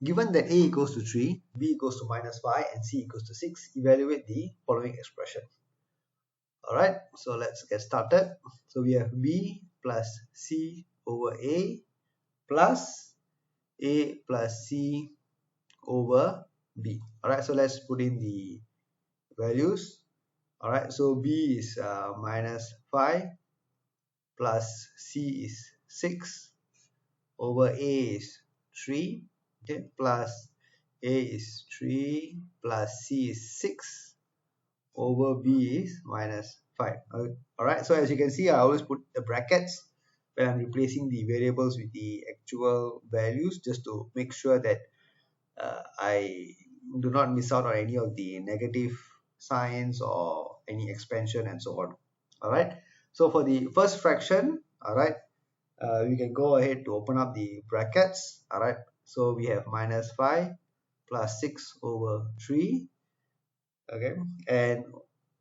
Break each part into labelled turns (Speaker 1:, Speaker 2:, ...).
Speaker 1: Given that a equals to 3, b equals to -5, and c equals to 6, evaluate the following expression. Alright, so let's get started. So we have b plus c over a plus c over b. Alright, so let's put in the values. Alright, so b is -5 plus c is 6 over a is 3, okay, plus a is 3 plus c is 6 over b is -5. Alright, so as you can see, I always put the brackets when I'm replacing the variables with the actual values, just to make sure that I do not miss out on any of the negative signs or any expansion and so on. Alright, so for the first fraction, alright, we can go ahead to open up the brackets. Alright, so we have -5 plus 6 over 3. Okay, and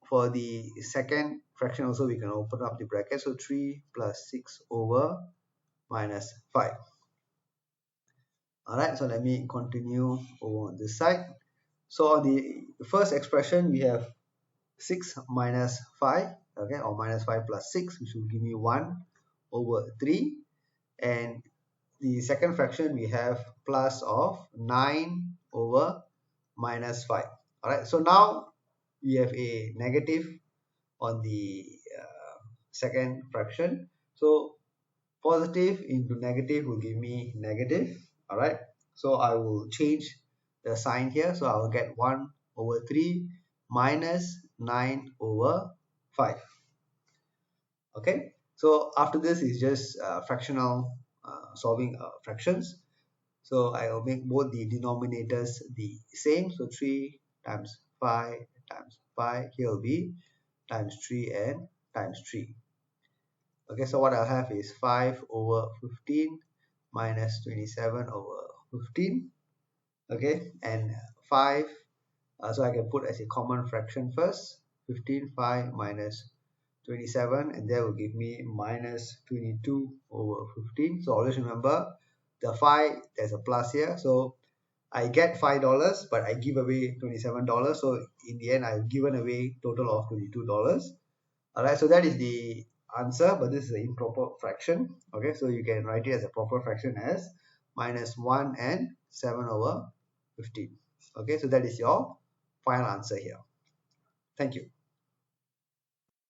Speaker 1: for the second fraction also we can open up the bracket, so 3 plus 6 over -5. Alright, so let me continue over on this side. So on the first expression we have 6 minus 5, okay, or -5 plus 6, which will give me 1 over 3. And the second fraction we have plus of 9 over -5. Alright, so now we have a negative on the second fraction. So positive into negative will give me negative. Alright, so I will change the sign here. So I will get 1 over 3 minus 9 over 5. Okay, so after this is just fractional solving fractions. So I will make both the denominators the same. So 3 times 5 times 5, here will be times 3 and times 3. Okay, so what I'll have is 5 over 15 minus 27 over 15. Okay, and 5, so I can put as a common fraction first. 15, 5 minus 27, and that will give me minus 22 over 15. So always remember the 5, there's a plus here, so I get $5 but I give away $27, so in the end I've given away total of $22. Alright, so that is the answer, but this is an improper fraction. Okay, so you can write it as a proper fraction as -1 and 7 over 15. Okay, so that is your final answer here. Thank you.